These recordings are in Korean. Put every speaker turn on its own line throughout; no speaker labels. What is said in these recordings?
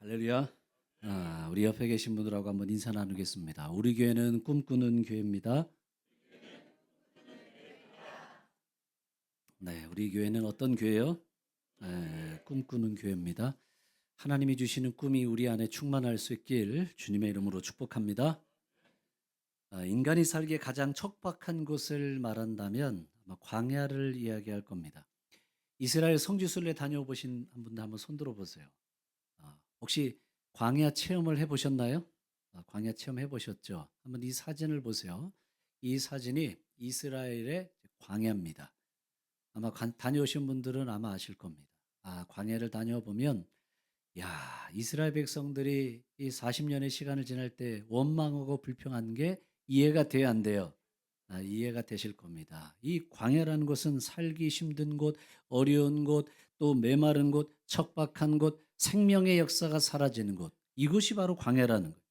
할렐루야. 우리 옆에 계신 분들하고 한번 인사 나누겠습니다. 우리 교회는 꿈꾸는 교회입니다. 네, 우리 교회는 어떤 교회요? 꿈꾸는 교회입니다. 하나님이 주시는 꿈이 우리 안에 충만할 수 있길 주님의 이름으로 축복합니다. 인간이 살기에 가장 척박한 곳을 말한다면 아마 광야를 이야기할 겁니다. 이스라엘 성지순례 다녀보신 한 분들 한번 손 들어보세요. 혹시 광야 체험을 해보셨나요? 광야 체험 해보셨죠? 한번 이 사진을 보세요. 이 사진이 이스라엘의 광야입니다. 아마 다녀오신 분들은 아마 아실 겁니다. 광야를 다녀보면, 야, 이스라엘 백성들이 이 40년의 시간을 지날 때 원망하고 불평한 게 이해가 돼야 안 돼요? 이해가 되실 겁니다. 이 광야라는 곳은 살기 힘든 곳, 어려운 곳, 또 메마른 곳, 척박한 곳, 생명의 역사가 사라지는 곳. 이곳이 바로 광야라는 거예요.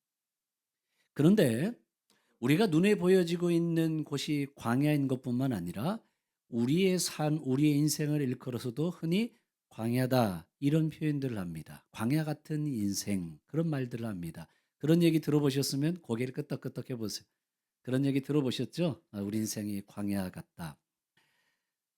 그런데 우리가 눈에 보여지고 있는 곳이 광야인 것뿐만 아니라 우리의 삶, 우리의 인생을 일컬어서도 흔히 광야다 이런 표현들을 합니다. 광야 같은 인생 그런 말들을 합니다. 그런 얘기 들어보셨으면 고개를 끄덕끄덕 해보세요. 그런 얘기 들어보셨죠? 우리 인생이 광야 같다.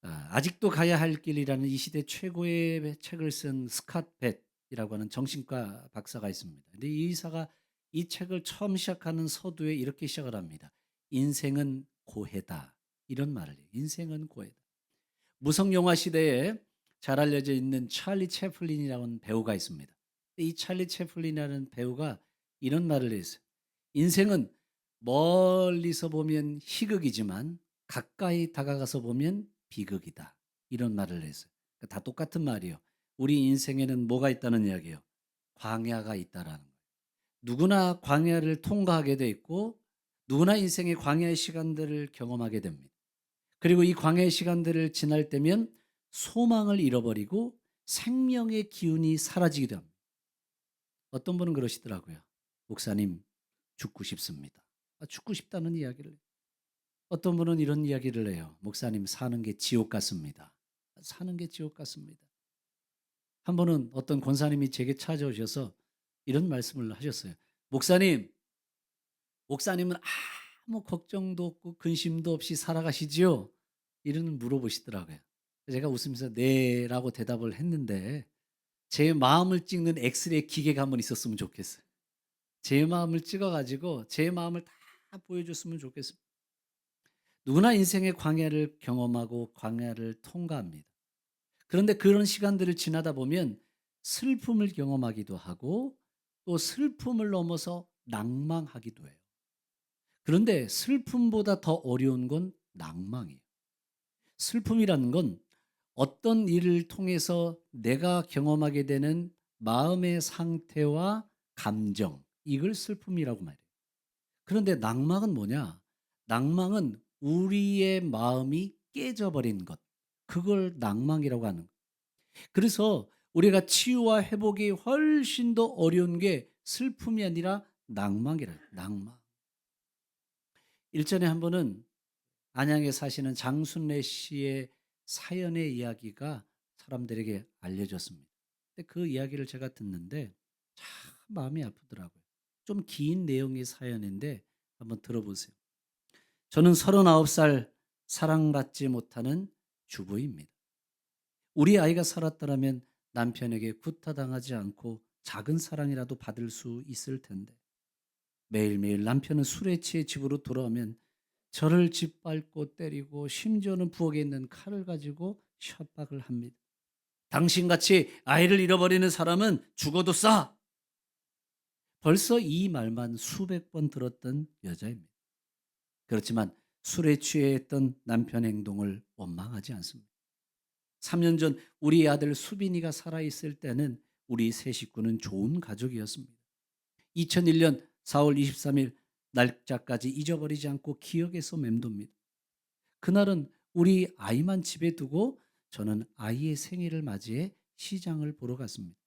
아직도 가야 할 길이라는 이 시대 최고의 책을 쓴 스캇 벳이라고 하는 정신과 박사가 있습니다. 근데 이 의사가 이 책을 처음 시작하는 서두에 이렇게 시작을 합니다. 인생은 고해다. 이런 말을 해요. 인생은 고해다. 무성 영화 시대에 잘 알려져 있는 찰리 채플린이라는 배우가 있습니다. 이 찰리 채플린이라는 배우가 이런 말을 했어요. 인생은 멀리서 보면 희극이지만 가까이 다가가서 보면 비극이다. 이런 말을 했어요. 다 똑같은 말이에요. 우리 인생에는 뭐가 있다는 이야기예요? 광야가 있다라는 거예요. 누구나 광야를 통과하게 돼 있고 누구나 인생의 광야의 시간들을 경험하게 됩니다. 그리고 이 광야의 시간들을 지날 때면 소망을 잃어버리고 생명의 기운이 사라지기도 합니다. 어떤 분은 그러시더라고요. 목사님, 죽고 싶습니다. 죽고 싶다는 이야기를 해요. 어떤 분은 이런 이야기를 해요. 목사님, 사는 게 지옥 같습니다. 사는 게 지옥 같습니다. 한 번은 어떤 권사님이 제게 찾아오셔서 이런 말씀을 하셨어요. 목사님은 아무 걱정도 없고 근심도 없이 살아가시지요? 이런 물어보시더라고요. 제가 웃으면서 네라고 대답을 했는데 제 마음을 찍는 엑스레이 기계가 한번 있었으면 좋겠어요. 제 마음을 찍어 가지고 제 마음을 다 보여줬으면 좋겠습니다. 누구나 인생의 광야를 경험하고 광야를 통과합니다. 그런데 그런 시간들을 지나다 보면 슬픔을 경험하기도 하고 또 슬픔을 넘어서 낭망하기도 해요. 그런데 슬픔보다 더 어려운 건 낭망이에요. 슬픔이라는 건 어떤 일을 통해서 내가 경험하게 되는 마음의 상태와 감정, 이걸 슬픔이라고 말해요. 그런데 낭망은 뭐냐? 낭망은 우리의 마음이 깨져버린 것. 그걸 낭망이라고 하는 거예요. 그래서 우리가 치유와 회복이 훨씬 더 어려운 게 슬픔이 아니라 낭망이라요. 낭망. 일전에 한 번은 안양에 사시는 장순례 씨의 사연의 이야기가 사람들에게 알려졌습니다. 근데 그 이야기를 제가 듣는데 참 마음이 아프더라고요. 좀 긴 내용의 사연인데 한번 들어보세요. 저는 39살 사랑받지 못하는 주부입니다. 우리 아이가 살았더라면 남편에게 구타당하지 않고 작은 사랑이라도 받을 수 있을 텐데 매일매일 남편은 술에 취해 집으로 돌아오면 저를 짓밟고 때리고 심지어는 부엌에 있는 칼을 가지고 협박을 합니다. 당신같이 아이를 잃어버리는 사람은 죽어도 싸. 벌써 이 말만 수백 번 들었던 여자입니다. 그렇지만 술에 취해 했던 남편 행동을 원망하지 않습니다. 3년 전 우리 아들 수빈이가 살아있을 때는 우리 세 식구는 좋은 가족이었습니다. 2001년 4월 23일 날짜까지 잊어버리지 않고 기억에서 맴돕니다. 그날은 우리 아이만 집에 두고 저는 아이의 생일을 맞이해 시장을 보러 갔습니다.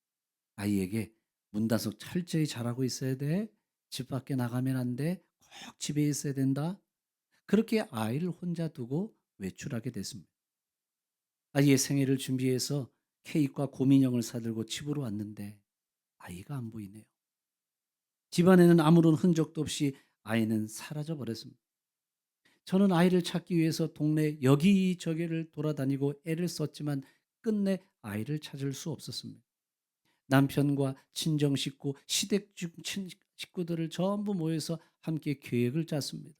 아이에게 문단속 철저히 잘하고 있어야 돼. 집 밖에 나가면 안 돼. 꼭 집에 있어야 된다. 그렇게 아이를 혼자 두고 외출하게 됐습니다. 아이의 생일을 준비해서 케이크와 곰인형을 사들고 집으로 왔는데 아이가 안 보이네요. 집안에는 아무런 흔적도 없이 아이는 사라져 버렸습니다. 저는 아이를 찾기 위해서 동네 여기저기를 돌아다니고 애를 썼지만 끝내 아이를 찾을 수 없었습니다. 남편과 친정 식구, 시댁 식구들을 전부 모여서 함께 계획을 짰습니다.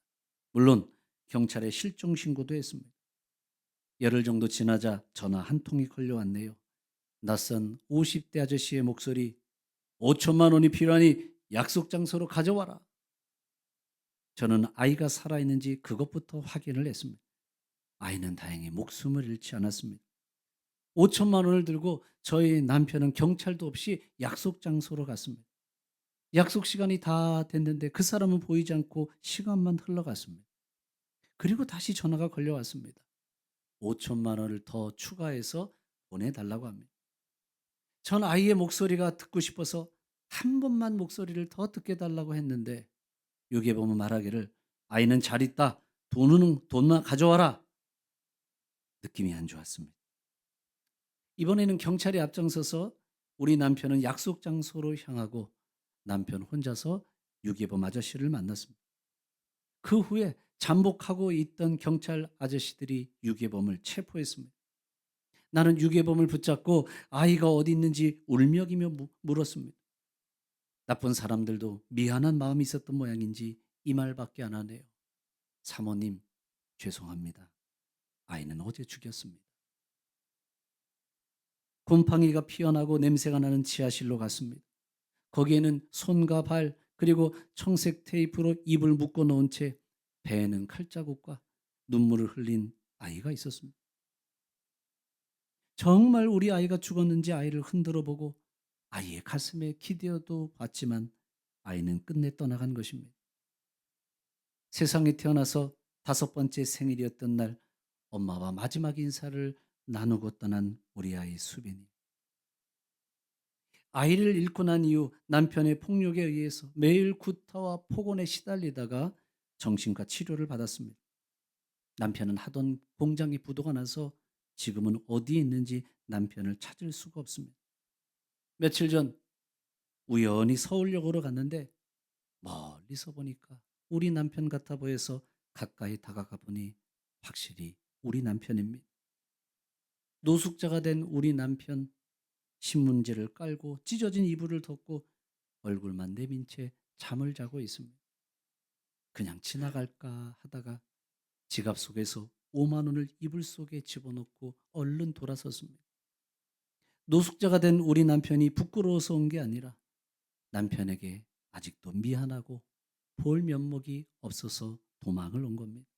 물론 경찰에 실종 신고도 했습니다. 열흘 정도 지나자 전화 한 통이 걸려왔네요. 낯선 50대 아저씨의 목소리, 5천만 원이 필요하니 약속 장소로 가져와라. 저는 아이가 살아있는지 그것부터 확인을 했습니다. 아이는 다행히 목숨을 잃지 않았습니다. 5천만 원을 들고 저희 남편은 경찰도 없이 약속 장소로 갔습니다. 약속 시간이 다 됐는데 그 사람은 보이지 않고 시간만 흘러갔습니다. 그리고 다시 전화가 걸려왔습니다. 5천만 원을 더 추가해서 보내달라고 합니다. 전 아이의 목소리가 듣고 싶어서 한 번만 목소리를 더 듣게 달라고 했는데 유괴범은 말하기를 아이는 잘 있다. 돈만 가져와라. 느낌이 안 좋았습니다. 이번에는 경찰이 앞장서서 우리 남편은 약속 장소로 향하고 남편 혼자서 유괴범 아저씨를 만났습니다. 그 후에 잠복하고 있던 경찰 아저씨들이 유괴범을 체포했습니다. 나는 유괴범을 붙잡고 아이가 어디 있는지 울먹이며 물었습니다. 나쁜 사람들도 미안한 마음이 있었던 모양인지 이 말밖에 안 하네요. 사모님, 죄송합니다. 아이는 어제 죽였습니다. 곰팡이가 피어나고 냄새가 나는 지하실로 갔습니다. 거기에는 손과 발 그리고 청색 테이프로 입을 묶어 놓은 채 배에는 칼자국과 눈물을 흘린 아이가 있었습니다. 정말 우리 아이가 죽었는지 아이를 흔들어 보고 아이의 가슴에 기대어도 봤지만 아이는 끝내 떠나간 것입니다. 세상에 태어나서 5번째 생일이었던 날 엄마와 마지막 인사를 나누고 떠난 우리 아이 수빈이. 아이를 잃고 난 이후 남편의 폭력에 의해서 매일 구타와 폭언에 시달리다가 정신과 치료를 받았습니다. 남편은 하던 공장이 부도가 나서 지금은 어디에 있는지 남편을 찾을 수가 없습니다. 며칠 전 우연히 서울역으로 갔는데 멀리서 보니까 우리 남편 같아 보여서 가까이 다가가 보니 확실히 우리 남편입니다. 노숙자가 된 우리 남편, 신문지를 깔고 찢어진 이불을 덮고 얼굴만 내민 채 잠을 자고 있습니다. 그냥 지나갈까 하다가 지갑 속에서 5만 원을 이불 속에 집어넣고 얼른 돌아섰습니다. 노숙자가 된 우리 남편이 부끄러워서 온 게 아니라 남편에게 아직도 미안하고 볼 면목이 없어서 도망을 온 겁니다.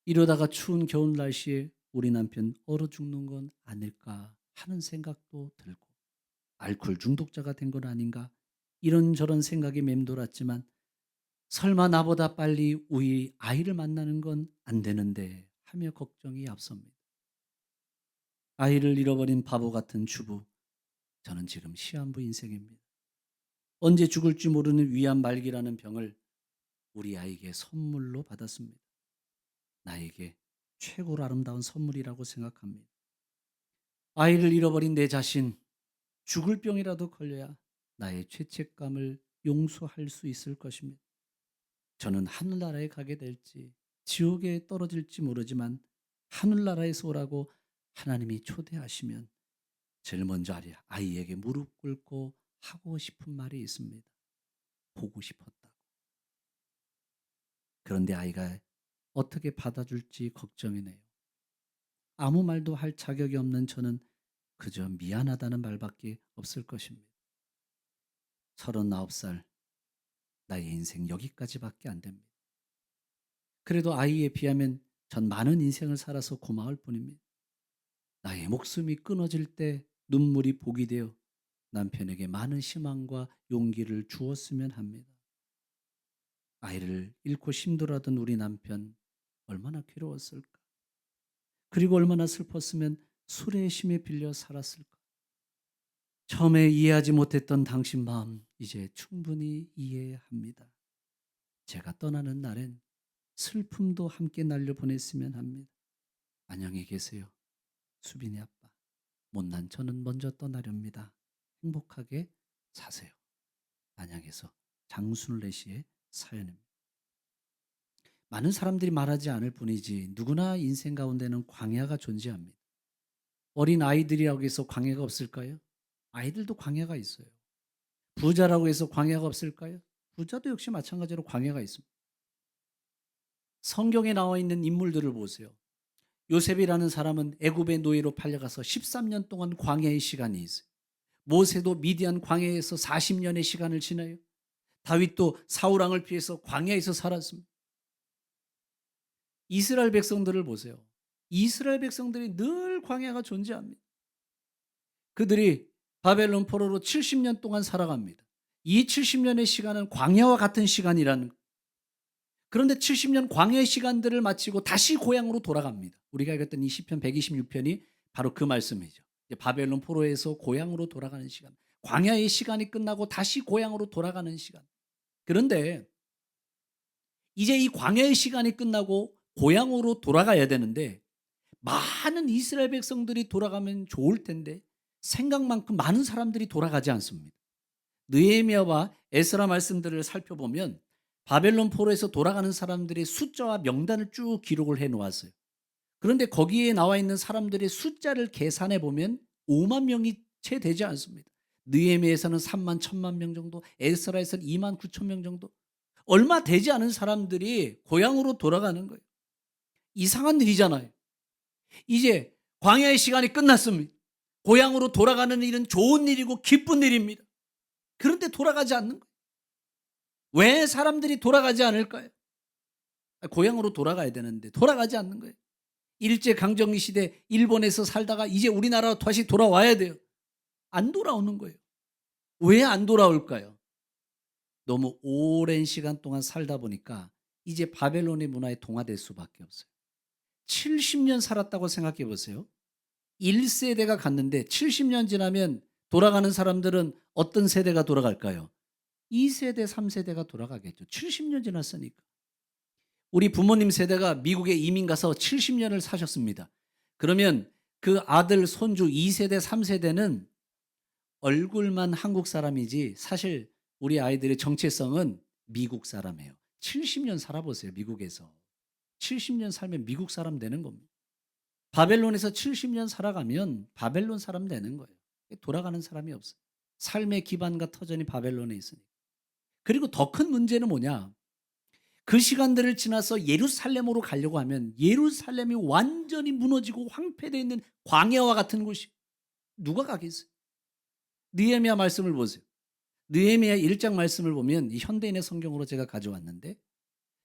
이러다가 추운 겨울 날씨에 우리 남편 얼어 죽는 건 아닐까 하는 생각도 들고 알코올 중독자가 된 건 아닌가 이런저런 생각이 맴돌았지만 설마 나보다 빨리 우리 아이를 만나는 건 안 되는데 하며 걱정이 앞섭니다. 아이를 잃어버린 바보 같은 주부, 저는 지금 시한부 인생입니다. 언제 죽을지 모르는 위암 말기라는 병을 우리 아이에게 선물로 받았습니다. 나에게 최고로 아름다운 선물이라고 생각합니다. 아이를 잃어버린 내 자신, 죽을 병이라도 걸려야 나의 죄책감을 용서할 수 있을 것입니다. 저는 하늘나라에 가게 될지 지옥에 떨어질지 모르지만 하늘나라에서 오라고 하나님이 초대하시면 제일 먼저 아이에게 무릎 꿇고 하고 싶은 말이 있습니다. 보고 싶었다고. 그런데 아이가 어떻게 받아줄지 걱정이네요. 아무 말도 할 자격이 없는 저는 그저 미안하다는 말밖에 없을 것입니다. 39살, 나의 인생 여기까지밖에 안 됩니다. 그래도 아이에 비하면 전 많은 인생을 살아서 고마울 뿐입니다. 나의 목숨이 끊어질 때 눈물이 복이 되어 남편에게 많은 희망과 용기를 주었으면 합니다. 아이를 잃고 힘들어하던 우리 남편 얼마나 괴로웠을까? 그리고 얼마나 슬펐으면 술의 힘에 빌려 살았을까? 처음에 이해하지 못했던 당신 마음 이제 충분히 이해합니다. 제가 떠나는 날엔 슬픔도 함께 날려보냈으면 합니다. 안녕히 계세요. 수빈이 아빠. 못난 저는 먼저 떠나렵니다. 행복하게 사세요. 안양에서 장순례 씨의 사연입니다. 많은 사람들이 말하지 않을 뿐이지 누구나 인생 가운데는 광야가 존재합니다. 어린 아이들이라고 해서 광야가 없을까요? 아이들도 광야가 있어요. 부자라고 해서 광야가 없을까요? 부자도 역시 마찬가지로 광야가 있습니다. 성경에 나와 있는 인물들을 보세요. 요셉이라는 사람은 애굽의 노예로 팔려가서 13년 동안 광야의 시간이 있어요. 모세도 미디안 광야에서 40년의 시간을 지나요. 다윗도 사울 왕을 피해서 광야에서 살았습니다. 이스라엘 백성들을 보세요. 이스라엘 백성들이 늘 광야가 존재합니다. 그들이 바벨론 포로로 70년 동안 살아갑니다. 이 70년의 시간은 광야와 같은 시간이라는 거예요. 그런데 70년 광야의 시간들을 마치고 다시 고향으로 돌아갑니다. 우리가 읽었던 이 시편 126편이 바로 그 말씀이죠. 바벨론 포로에서 고향으로 돌아가는 시간. 광야의 시간이 끝나고 다시 고향으로 돌아가는 시간. 그런데 이제 이 광야의 시간이 끝나고 고향으로 돌아가야 되는데 많은 이스라엘 백성들이 돌아가면 좋을 텐데 생각만큼 많은 사람들이 돌아가지 않습니다. 느헤미야와 에스라 말씀들을 살펴보면 바벨론 포로에서 돌아가는 사람들의 숫자와 명단을 쭉 기록을 해 놓았어요. 그런데 거기에 나와 있는 사람들의 숫자를 계산해 보면 5만 명이 채 되지 않습니다. 느헤미야에서는 3만 1천만 명 정도, 에스라에서는 2만 9천 명 정도, 얼마 되지 않은 사람들이 고향으로 돌아가는 거예요. 이상한 일이잖아요. 이제 광야의 시간이 끝났습니다. 고향으로 돌아가는 일은 좋은 일이고 기쁜 일입니다. 그런데 돌아가지 않는 거예요. 왜 사람들이 돌아가지 않을까요? 고향으로 돌아가야 되는데 돌아가지 않는 거예요. 일제강점기 시대 일본에서 살다가 이제 우리나라로 다시 돌아와야 돼요. 안 돌아오는 거예요. 왜 안 돌아올까요? 너무 오랜 시간 동안 살다 보니까 이제 바벨론의 문화에 동화될 수밖에 없어요. 70년 살았다고 생각해 보세요. 1세대가 갔는데 70년 지나면 돌아가는 사람들은 어떤 세대가 돌아갈까요? 2세대, 3세대가 돌아가겠죠. 70년 지났으니까. 우리 부모님 세대가 미국에 이민 가서 70년을 사셨습니다. 그러면 그 아들, 손주 2세대, 3세대는 얼굴만 한국 사람이지 사실 우리 아이들의 정체성은 미국 사람이에요. 70년 살아보세요. 미국에서. 70년 살면 미국 사람 되는 겁니다. 바벨론에서 70년 살아가면 바벨론 사람 되는 거예요. 돌아가는 사람이 없어요. 삶의 기반과 터전이 바벨론에 있으니까. 그리고 더 큰 문제는 뭐냐? 그 시간들을 지나서 예루살렘으로 가려고 하면 예루살렘이 완전히 무너지고 황폐되어 있는 광야와 같은 곳이 누가 가겠어요? 느헤미야 말씀을 보세요. 느헤미야 1장 말씀을 보면 이 현대인의 성경으로 제가 가져왔는데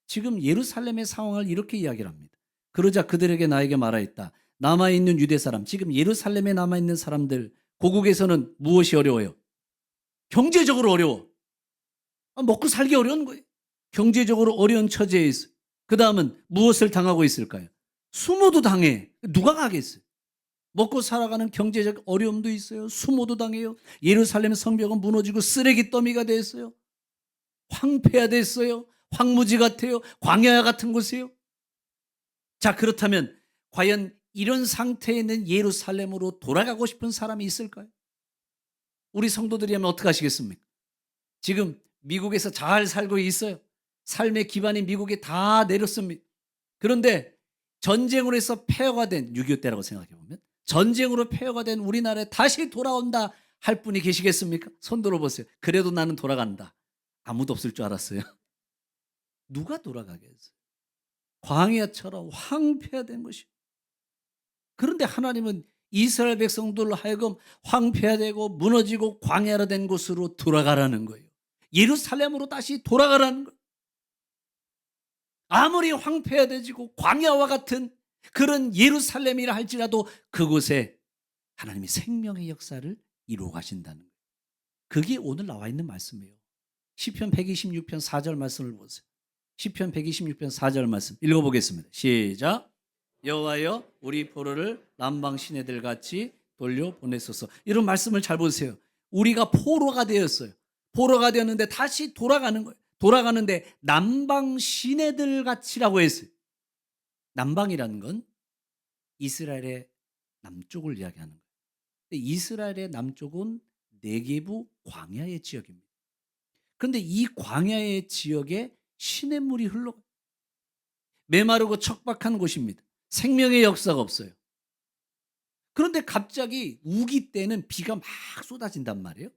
지금 예루살렘의 상황을 이렇게 이야기를 합니다. 그러자 그들에게 나에게 말하였다. 남아있는 유대 사람, 지금 예루살렘에 남아있는 사람들, 고국에서는 무엇이 어려워요? 경제적으로 어려워. 먹고 살기 어려운 거예요. 경제적으로 어려운 처지에 있어요. 그 다음은 무엇을 당하고 있을까요? 수모도 당해. 누가 가겠어요? 먹고 살아가는 경제적 어려움도 있어요. 수모도 당해요. 예루살렘 성벽은 무너지고 쓰레기 더미가 됐어요. 황폐화됐어요. 황무지 같아요. 광야 같은 곳이에요. 자, 그렇다면 과연 이런 상태에 있는 예루살렘으로 돌아가고 싶은 사람이 있을까요? 우리 성도들이라면 어떻게 하시겠습니까? 지금 미국에서 잘 살고 있어요. 삶의 기반이 미국에 다 내렸습니다. 그런데 전쟁으로 해서 폐허가 된 6.25 때라고 생각해 보면 전쟁으로 폐허가 된 우리나라에 다시 돌아온다 할 분이 계시겠습니까? 손 들어보세요. 그래도 나는 돌아간다. 아무도 없을 줄 알았어요. 누가 돌아가겠어요? 광야처럼 황폐화된 것이. 그런데 하나님은 이스라엘 백성들로 하여금 황폐화되고 무너지고 광야로 된 곳으로 돌아가라는 거예요. 예루살렘으로 다시 돌아가라는 거예요. 아무리 황폐화되지고 광야와 같은 그런 예루살렘이라 할지라도 그곳에 하나님이 생명의 역사를 이루어 가신다는 거예요. 그게 오늘 나와 있는 말씀이에요. 시편 126편 4절 말씀을 보세요. 시편 126편 4절 말씀 읽어보겠습니다. 시작. 여호와여 우리 포로를 남방 시내들 같이 돌려보내소서. 이런 말씀을 잘 보세요. 우리가 포로가 되었어요. 포로가 되었는데 다시 돌아가는 거예요. 돌아가는데 남방 시내들 같이라고 했어요. 남방이라는 건 이스라엘의 남쪽을 이야기하는 거예요. 이스라엘의 남쪽은 네게부 광야의 지역입니다. 그런데 이 광야의 지역에 시냇물이 흘러 메마르고 척박한 곳입니다. 생명의 역사가 없어요. 그런데 갑자기 우기 때는 비가 막 쏟아진단 말이에요.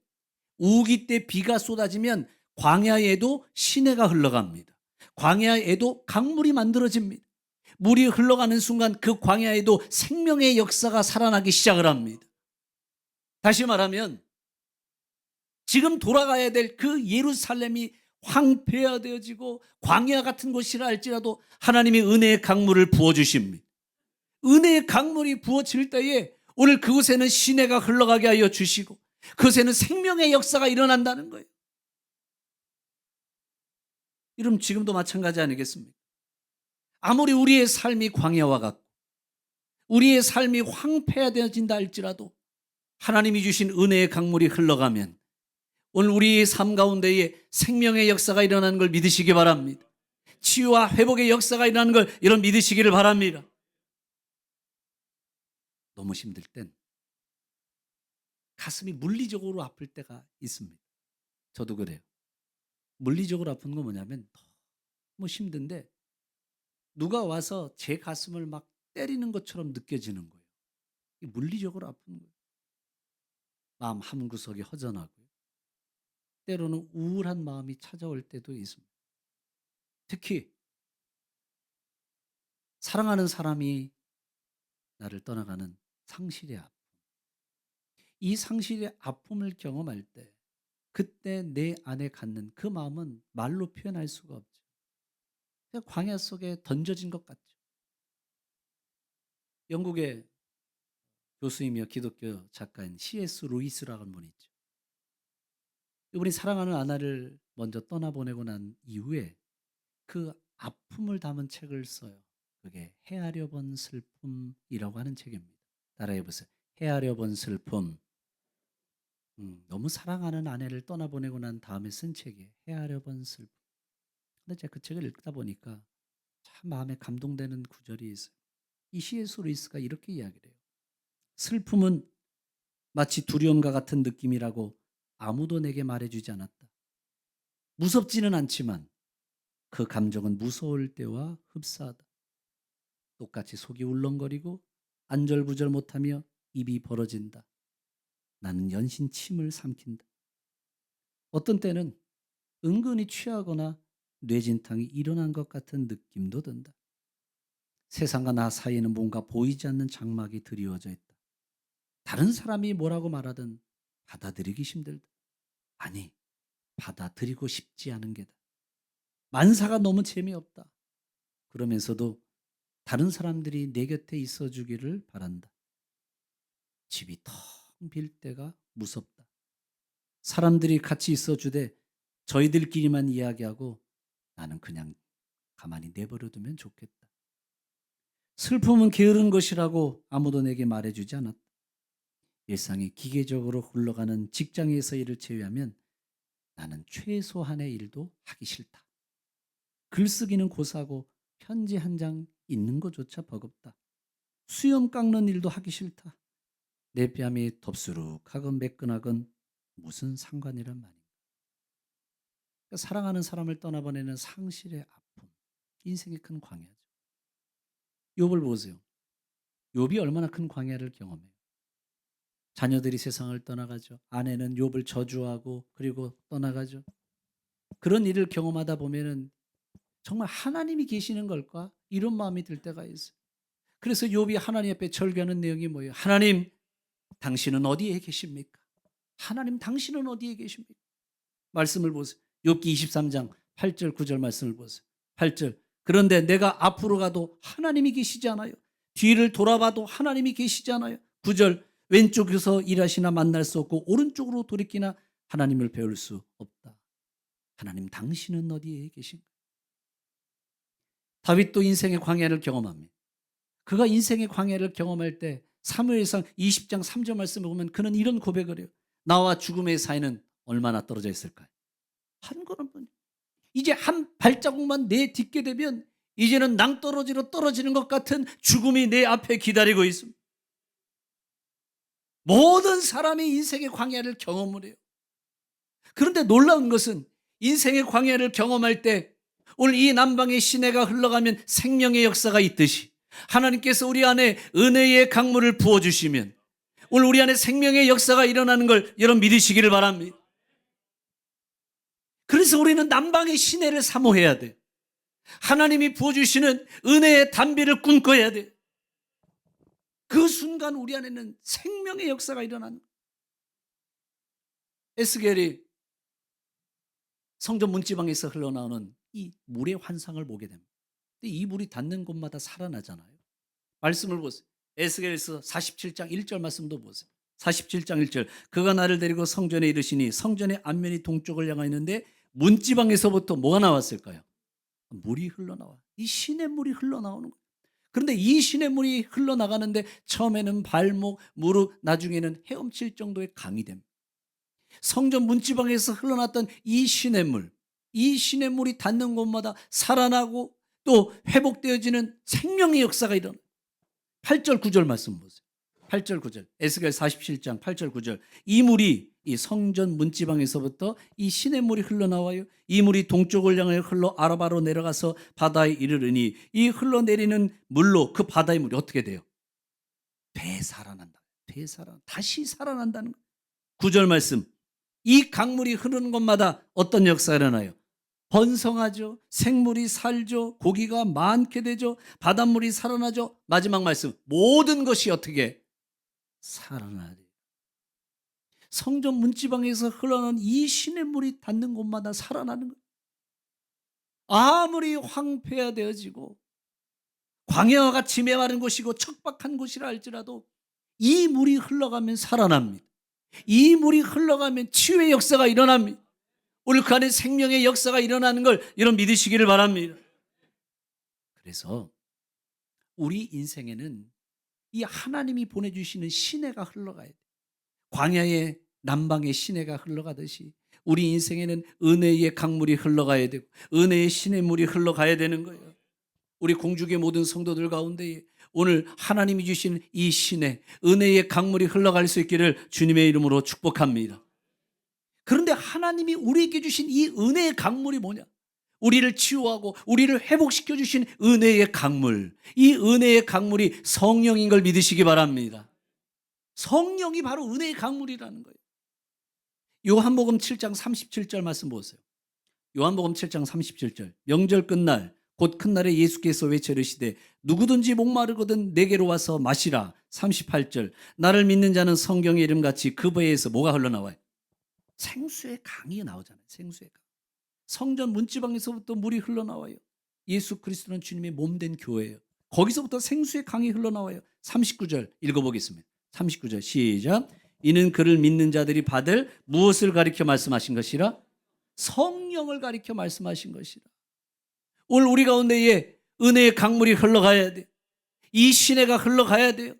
우기 때 비가 쏟아지면 광야에도 시내가 흘러갑니다. 광야에도 강물이 만들어집니다. 물이 흘러가는 순간 그 광야에도 생명의 역사가 살아나기 시작을 합니다. 다시 말하면 지금 돌아가야 될 그 예루살렘이 황폐화되어지고 광야 같은 곳이라 할지라도 하나님이 은혜의 강물을 부어주십니다. 은혜의 강물이 부어질 때에 오늘 그곳에는 시내가 흘러가게 하여 주시고 그곳에는 생명의 역사가 일어난다는 거예요. 여러분 지금도 마찬가지 아니겠습니까? 아무리 우리의 삶이 광야와 같고 우리의 삶이 황폐화되어진다 할지라도 하나님이 주신 은혜의 강물이 흘러가면 오늘 우리의 삶 가운데에 생명의 역사가 일어나는 걸 믿으시기 바랍니다. 치유와 회복의 역사가 일어나는 걸 여러분 믿으시기를 바랍니다. 너무 힘들 땐 가슴이 물리적으로 아플 때가 있습니다. 저도 그래요. 물리적으로 아픈 건 뭐냐면 너무 힘든데 누가 와서 제 가슴을 막 때리는 것처럼 느껴지는 거예요. 물리적으로 아픈 거예요. 마음 한구석이 허전하고요. 때로는 우울한 마음이 찾아올 때도 있습니다. 특히 사랑하는 사람이 나를 떠나가는 상실의 아픔. 이 상실의 아픔을 경험할 때 그때 내 안에 갖는 그 마음은 말로 표현할 수가 없죠. 그냥 광야 속에 던져진 것 같죠. 영국의 교수이며 기독교 작가인 C.S. 루이스라는 분이 있죠. 이분이 사랑하는 아내를 먼저 떠나보내고 난 이후에 그 아픔을 담은 책을 써요. 그게 헤아려 본 슬픔이라고 하는 책입니다. 따라해 보세요. 헤아려 본 슬픔. 너무 사랑하는 아내를 떠나보내고 난 다음에 쓴 책이에요. 헤아려 본 슬픔. 근데 제가 그 책을 읽다 보니까 참 마음에 감동되는 구절이 있어요. 이 C.S. 루이스가 이렇게 이야기를 해요. 슬픔은 마치 두려움과 같은 느낌이라고 아무도 내게 말해주지 않았다. 무섭지는 않지만 그 감정은 무서울 때와 흡사하다. 똑같이 속이 울렁거리고 안절부절 못하며 입이 벌어진다. 나는 연신 침을 삼킨다. 어떤 때는 은근히 취하거나 뇌진탕이 일어난 것 같은 느낌도 든다. 세상과 나 사이에는 뭔가 보이지 않는 장막이 드리워져 있다. 다른 사람이 뭐라고 말하든 받아들이기 힘들다. 아니, 받아들이고 싶지 않은 게다. 만사가 너무 재미없다. 그러면서도 다른 사람들이 내 곁에 있어 주기를 바란다. 집이 텅 빌 때가 무섭다. 사람들이 같이 있어 주되 저희들끼리만 이야기하고 나는 그냥 가만히 내버려 두면 좋겠다. 슬픔은 게으른 것이라고 아무도 내게 말해주지 않았다. 일상이 기계적으로 흘러가는 직장에서 일을 제외하면 나는 최소한의 일도 하기 싫다. 글쓰기는 고사고 편지 한 장 읽는 것조차 버겁다. 수염 깎는 일도 하기 싫다. 내 뺨이 덥수룩하건 매끈하건 무슨 상관이란 말인가. 그러니까 사랑하는 사람을 떠나보내는 상실의 아픔, 인생의 큰 광야죠. 욥을 보세요. 욥이 얼마나 큰 광야를 경험해요. 자녀들이 세상을 떠나가죠. 아내는 욥을 저주하고 그리고 떠나가죠. 그런 일을 경험하다 보면은 정말 하나님이 계시는 걸까? 이런 마음이 들 때가 있어요. 그래서 욥이 하나님 앞에 절규하는 내용이 뭐예요? 하나님, 당신은 어디에 계십니까? 하나님, 당신은 어디에 계십니까? 말씀을 보세요. 욥기 23장 8절 9절 말씀을 보세요. 8절. 그런데 내가 앞으로 가도 하나님이 계시지 않아요. 뒤를 돌아봐도 하나님이 계시지 않아요. 9절. 왼쪽에서 일하시나 만날 수 없고 오른쪽으로 돌이키나 하나님을 배울 수 없다. 하나님, 당신은 어디에 계신가? 다윗도 인생의 광야를 경험합니다. 그가 인생의 광야를 경험할 때 사무엘상 20장 3절 말씀을 보면 그는 이런 고백을 해요. 나와 죽음의 사이는 얼마나 떨어져 있을까요? 한 걸음뿐. 이제 한 발자국만 내딛게 되면 이제는 낭떠러지로 떨어지는 것 같은 죽음이 내 앞에 기다리고 있습니다. 모든 사람이 인생의 광야를 경험을 해요. 그런데 놀라운 것은 인생의 광야를 경험할 때 오늘 이 남방의 시내가 흘러가면 생명의 역사가 있듯이 하나님께서 우리 안에 은혜의 강물을 부어주시면 오늘 우리 안에 생명의 역사가 일어나는 걸 여러분 믿으시기를 바랍니다. 그래서 우리는 남방의 시내를 사모해야 돼. 하나님이 부어주시는 은혜의 담비를 꿈꿔야 돼. 그 순간 우리 안에는 생명의 역사가 일어나는 거예요. 에스겔이 성전 문지방에서 흘러나오는 이 물의 환상을 보게 됩니다. 근데 이 물이 닿는 곳마다 살아나잖아요. 말씀을 보세요. 에스겔서 47장 1절 말씀도 보세요. 47장 1절 그가 나를 데리고 성전에 이르시니 성전의 앞면이 동쪽을 향하였는데 문지방에서부터 뭐가 나왔을까요? 물이 흘러나와. 이 시냇물이 흘러나오는 거예요. 그런데 이 시냇물이 흘러나가는데 처음에는 발목, 무릎, 나중에는 헤엄칠 정도의 강이 됩니다. 성전 문지방에서 흘러났던 이 시냇물이 닿는 곳마다 살아나고 또 회복되어지는 생명의 역사가 일어나요. 8절 9절 말씀 보세요. 8절 9절 에스겔 47장 8절 9절 이 물이 이 성전 문지방에서부터 이 시냇물이 흘러나와요. 이 물이 동쪽을 향하여 흘러 아라바로 내려가서 바다에 이르르니 이 흘러내리는 물로 그 바다의 물이 어떻게 돼요? 되살아난다. 다시 살아난다는 거예요. 9절 말씀 이 강물이 흐르는 곳마다 어떤 역사가 일어나요? 번성하죠. 생물이 살죠. 고기가 많게 되죠. 바닷물이 살아나죠. 마지막 말씀 모든 것이 어떻게 살아나야 돼요. 성전 문지방에서 흘러나오는 이 시냇물이 닿는 곳마다 살아나는 거예요. 아무리 황폐화되어지고 광야와 같이 메마른 곳이고 척박한 곳이라 할지라도 이 물이 흘러가면 살아납니다. 이 물이 흘러가면 치유의 역사가 일어납니다. 오늘 그 안에 생명의 역사가 일어나는 걸 여러분 믿으시기를 바랍니다. 그래서 우리 인생에는 이 하나님이 보내주시는 시내가 흘러가야 돼요. 광야의 남방의 시내가 흘러가듯이 우리 인생에는 은혜의 강물이 흘러가야 되고 은혜의 시냇물이 흘러가야 되는 거예요. 우리 공주의 모든 성도들 가운데 오늘 하나님이 주신 이 시내 은혜의 강물이 흘러갈 수 있기를 주님의 이름으로 축복합니다. 그런데 하나님이 우리에게 주신 이 은혜의 강물이 뭐냐? 우리를 치유하고 우리를 회복시켜 주신 은혜의 강물. 이 은혜의 강물이 성령인 걸 믿으시기 바랍니다. 성령이 바로 은혜의 강물이라는 거예요. 요한복음 7장 37절 말씀 보세요. 요한복음 7장 37절 명절 끝날 곧 큰 날에 예수께서 외쳐 이르시되 누구든지 목마르거든 내게로 와서 마시라. 38절 나를 믿는 자는 성경의 이름같이 그 배에서 뭐가 흘러나와요? 생수의 강이 나오잖아요. 생수의 강. 성전 문지방에서부터 물이 흘러나와요. 예수 그리스도는 주님의 몸된 교회예요. 거기서부터 생수의 강이 흘러나와요. 39절 읽어보겠습니다. 39절 시작. 이는 그를 믿는 자들이 받을 무엇을 가리켜 말씀하신 것이라? 성령을 가리켜 말씀하신 것이라. 오늘 우리 가운데에 은혜의 강물이 흘러가야 돼요. 이 시내가 흘러가야 돼요.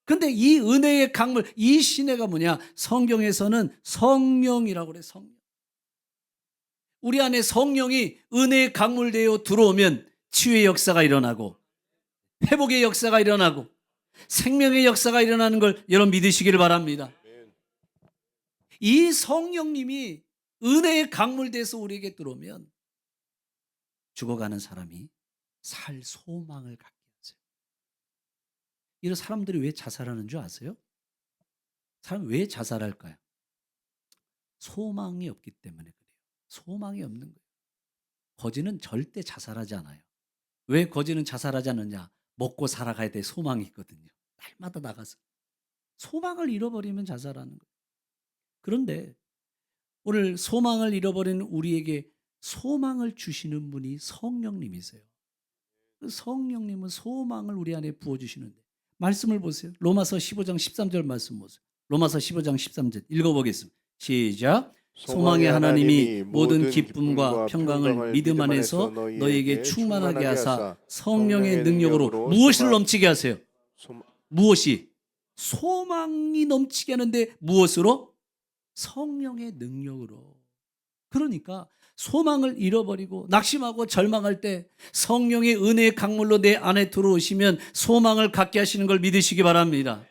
근데 이 은혜의 강물, 이 시내가 뭐냐? 성경에서는 성령이라고 그래요. 성령. 우리 안에 성령이 은혜의 강물 되어 들어오면 치유의 역사가 일어나고 회복의 역사가 일어나고 생명의 역사가 일어나는 걸 여러분 믿으시기를 바랍니다. 이 성령님이 은혜의 강물 돼서 우리에게 들어오면 죽어가는 사람이 살 소망을 갖게 하세요. 이런 사람들이 왜 자살하는 줄 아세요? 사람 왜 자살할까요? 소망이 없기 때문에 그래요. 소망이 없는 거예요. 거지는 절대 자살하지 않아요. 왜 거지는 자살하지 않느냐? 먹고 살아가야 될 소망이 있거든요. 날마다 나가서. 소망을 잃어버리면 자살하는 거예요. 그런데 오늘 소망을 잃어버린 우리에게 소망을 주시는 분이 성령님이세요. 그 성령님은 소망을 우리 안에 부어주시는데 말씀을 보세요. 로마서 15장 13절 말씀 보세요. 로마서 15장 13절 읽어보겠습니다. 시작. 소망의 하나님이 모든 기쁨과 평강을 믿음 안에서 너에게 충만하게 하사 성령의 능력으로 무엇을 넘치게 하세요? 무엇이? 소망이 넘치게 하는데 무엇으로? 성령의 능력으로. 그러니까 소망을 잃어버리고 낙심하고 절망할 때 성령의 은혜의 강물로 내 안에 들어오시면 소망을 갖게 하시는 걸 믿으시기 바랍니다.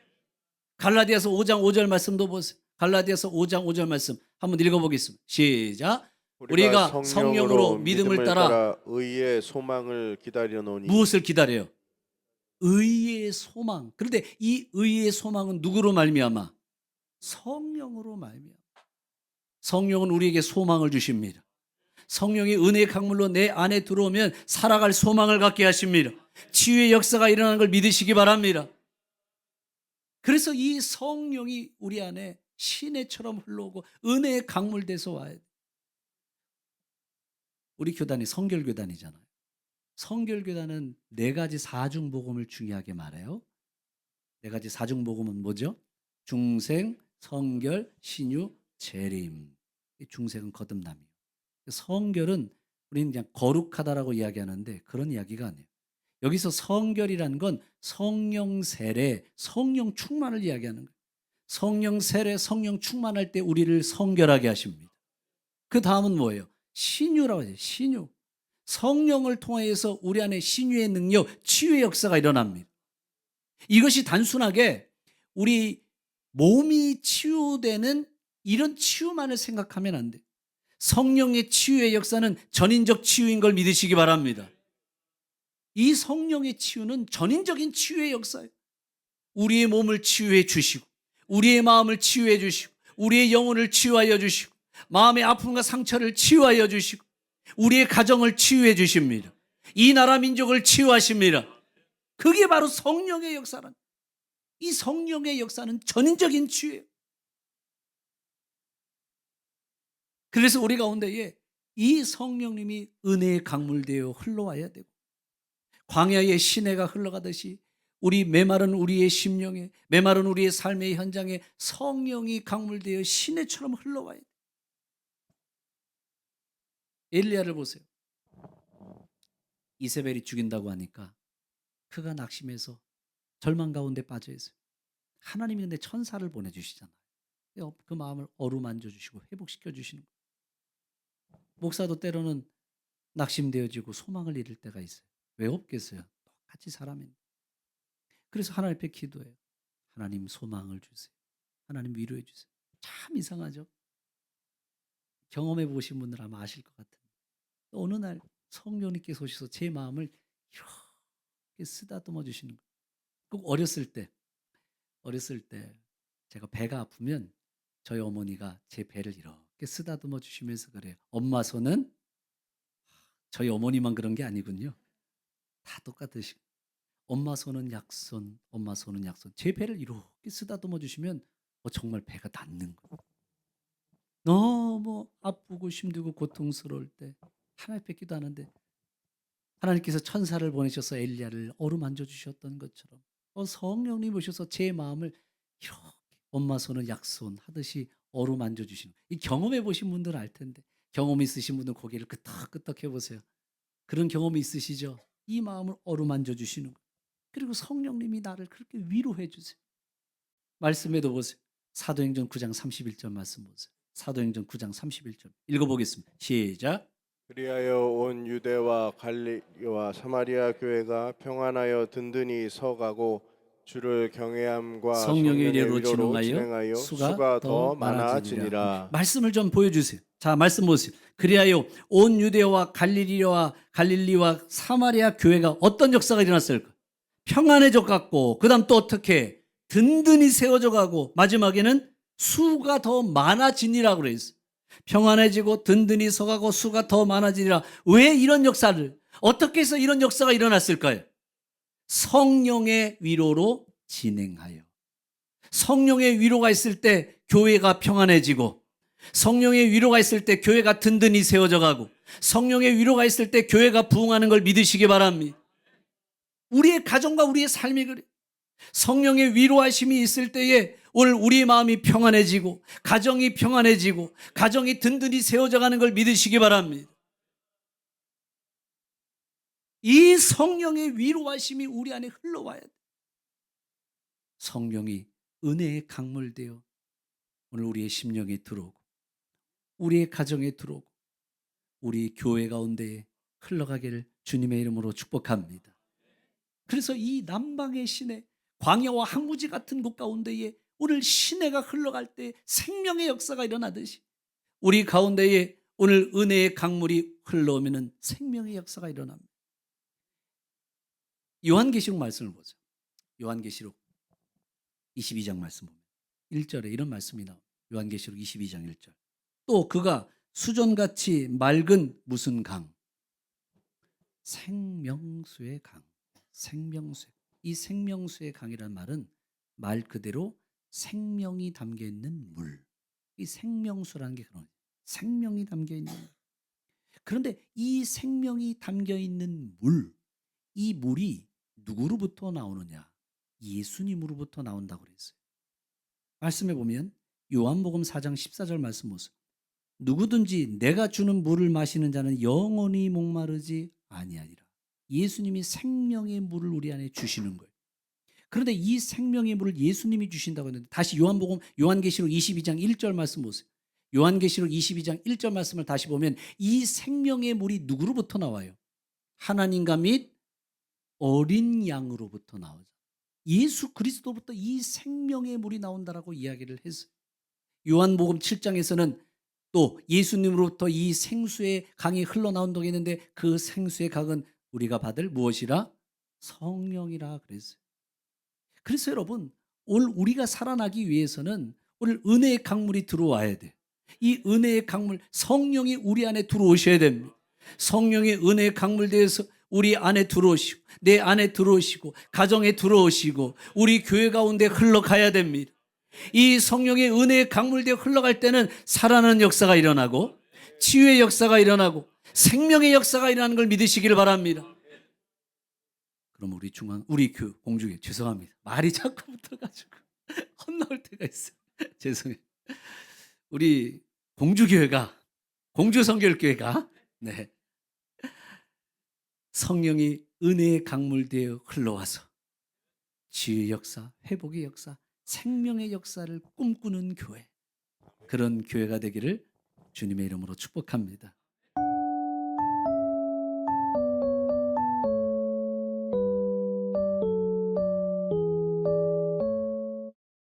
갈라디아서 5장 5절 말씀도 보세요. 갈라디아서 5장 5절 말씀 한번 읽어보겠습니다. 시작. 우리가 성령으로 믿음을 따라
의의 소망을 기다려노니.
무엇을 기다려요? 의의 소망. 그런데 이 의의 소망은 누구로 말미암아? 성령으로 말미암아. 성령은 우리에게 소망을 주십니다. 성령이 은혜의 강물로 내 안에 들어오면 살아갈 소망을 갖게 하십니다. 치유의 역사가 일어나는 걸 믿으시기 바랍니다. 그래서 이 성령이 우리 안에 시내처럼 흘러오고 은혜의 강물 돼서 와야 돼. 우리 교단이 성결교단이잖아요. 성결교단은 4가지 사중복음을 중요하게 말해요. 4가지 사중복음은 뭐죠? 중생, 성결, 신유, 재림. 중생은 거듭남이에요. 성결은 우리는 그냥 거룩하다라고 이야기하는데 그런 이야기가 아니에요. 여기서 성결이라는 건 성령 세례, 성령 충만을 이야기하는 거예요. 성령 세례, 성령 충만할 때 우리를 성결하게 하십니다. 그 다음은 뭐예요? 신유라고 하죠. 신유. 성령을 통해서 우리 안에 신유의 능력, 치유의 역사가 일어납니다. 이것이 단순하게 우리 몸이 치유되는 이런 치유만을 생각하면 안 돼요. 성령의 치유의 역사는 전인적 치유인 걸 믿으시기 바랍니다. 이 성령의 치유는 전인적인 치유의 역사예요. 우리의 몸을 치유해 주시고 우리의 마음을 치유해 주시고 우리의 영혼을 치유하여 주시고 마음의 아픔과 상처를 치유하여 주시고 우리의 가정을 치유해 주십니다. 이 나라 민족을 치유하십니다. 그게 바로 성령의 역사란. 이 성령의 역사는 전인적인 치유예요. 그래서 우리 가운데에 이 성령님이 은혜의 강물되어 흘러와야 되고 광야의 시내가 흘러가듯이 우리 메마른 우리의 심령에 메마른 우리의 삶의 현장에 성령이 강물되어 시내처럼 흘러와야 돼. 엘리야를 보세요. 이세벨이 죽인다고 하니까 그가 낙심해서 절망 가운데 빠져 있어요. 하나님이 근데 천사를 보내주시잖아요. 그 마음을 어루만져 주시고 회복시켜 주시는 거예요. 목사도 때로는 낙심되어지고 소망을 잃을 때가 있어요. 왜 없겠어요? 똑같이 사람인데. 그래서 하나님 앞에 기도해요. 하나님 소망을 주세요. 하나님 위로해 주세요. 참 이상하죠? 경험해 보신 분들 아마 아실 것 같은데 어느 날 성령님께서 오셔서 제 마음을 이렇게 쓰다듬어 주시는 거예요. 꼭 어렸을 때 제가 배가 아프면 저희 어머니가 제 배를 이렇게 쓰다듬어 주시면서 그래요. 엄마 손은 저희 어머니만 그런 게 아니군요. 다 똑같으시고 엄마 손은 약손, 엄마 손은 약손. 제 배를 이렇게 쓰다듬어 주시면 정말 배가 낫는 거예요. 너무 아프고 힘들고 고통스러울 때 하나님 앞에 기도하는데 하나님께서 천사를 보내셔서 엘리야를 어루만져 주셨던 것처럼 성령님 오셔서 제 마음을 이렇게 엄마 손은 약손 하듯이 어루만져 주시는 이 경험해 보신 분들은 알 텐데 경험 있으신 분들은 고개를 끄덕끄덕 해보세요. 그런 경험이 있으시죠? 이 마음을 어루만져 주시는 거예요. 그리고 성령님이 나를 그렇게 위로해 주세요. 말씀에도 보세요. 사도행전 9장 31절 말씀 보세요. 사도행전 9장 31절 읽어보겠습니다. 시작.
그리하여 온 유대와 갈릴리와 사마리아 교회가 평안하여 든든히 서가고 주를 경외함과
성령의
성령의
위로로
위로로
진행하여
수가 더 많아지니라.
말씀을 좀 보여주세요. 자, 말씀 보세요. 그리하여 온 유대와 갈릴리와 사마리아 교회가 어떤 역사가 일어났을까? 평안해져 갔고 그 다음 또 어떻게? 든든히 세워져 가고 마지막에는 수가 더 많아지니라고 그랬어요. 평안해지고 든든히 서가고 수가 더 많아지니라. 왜 이런 역사를 어떻게 해서 이런 역사가 일어났을까요? 성령의 위로로 진행하여. 성령의 위로가 있을 때 교회가 평안해지고 성령의 위로가 있을 때 교회가 든든히 세워져 가고 성령의 위로가 있을 때 교회가 부흥하는 걸 믿으시기 바랍니다. 우리의 가정과 우리의 삶이 그래. 성령의 위로하심이 있을 때에 오늘 우리의 마음이 평안해지고 가정이 평안해지고 가정이 든든히 세워져 가는 걸 믿으시기 바랍니다. 이 성령의 위로하심이 우리 안에 흘러와야 돼. 성령이 은혜의 강물되어 오늘 우리의 심령에 들어오고 우리의 가정에 들어오고 우리 교회 가운데에 흘러가기를 주님의 이름으로 축복합니다. 그래서 이 남방의 시내 광야와 항구지 같은 곳 가운데에 오늘 시내가 흘러갈 때 생명의 역사가 일어나듯이 우리 가운데에 오늘 은혜의 강물이 흘러오면 생명의 역사가 일어납니다. 요한계시록 말씀을 보죠. 요한계시록 22장 말씀 보면 1절에 이런 말씀이 나옵니다. 요한계시록 22장 1절. 또 그가 수전같이 맑은 무슨 강? 생명수의 강. 생명수. 이 생명수의 강이라는 말은 말 그대로 생명이 담겨 있는 물. 이 생명수라는 게 그런 생명이 담겨 있는 물. 그런데 이 생명이 담겨 있는 물, 이 물이 누구로부터 나오느냐? 예수님으로부터 나온다고 그랬어요. 말씀해 보면 요한복음 4장 14절 말씀 보세요. 누구든지 내가 주는 물을 마시는 자는 영원히 목마르지 아니하리라. 예수님이 생명의 물을 우리 안에 주시는 거예요. 그런데 이 생명의 물을 예수님이 주신다고 했는데 다시 요한계시록 22장 1절 말씀 보세요. 요한계시록 22장 1절 말씀을 다시 보면 이 생명의 물이 누구로부터 나와요? 하나님과 및 어린 양으로부터 나오죠. 예수 그리스도부터 이 생명의 물이 나온다라고 이야기를 했어요. 요한복음 7장에서는 또 예수님으로부터 이 생수의 강이 흘러나온다고 했는데 그 생수의 강은 우리가 받을 무엇이라? 성령이라 그랬어요. 그래서 여러분 오늘 우리가 살아나기 위해서는 오늘 은혜의 강물이 들어와야 돼. 이 은혜의 강물 성령이 우리 안에 들어오셔야 됩니다. 성령의 은혜의 강물 되어서 우리 안에 들어오시고 내 안에 들어오시고 가정에 들어오시고 우리 교회 가운데 흘러가야 됩니다. 이 성령의 은혜의 강물 되어 흘러갈 때는 살아나는 역사가 일어나고 치유의 역사가 일어나고 생명의 역사가 일어나는 걸 믿으시기를 바랍니다. 그럼 우리 공주교 죄송합니다. 말이 자꾸 붙어가지고 혼나올 때가 있어요. 죄송해요. 우리 공주성결교회가 네. 성령이 은혜의 강물 되어 흘러와서 치유의 역사, 회복의 역사, 생명의 역사를 꿈꾸는 교회, 그런 교회가 되기를 주님의 이름으로 축복합니다.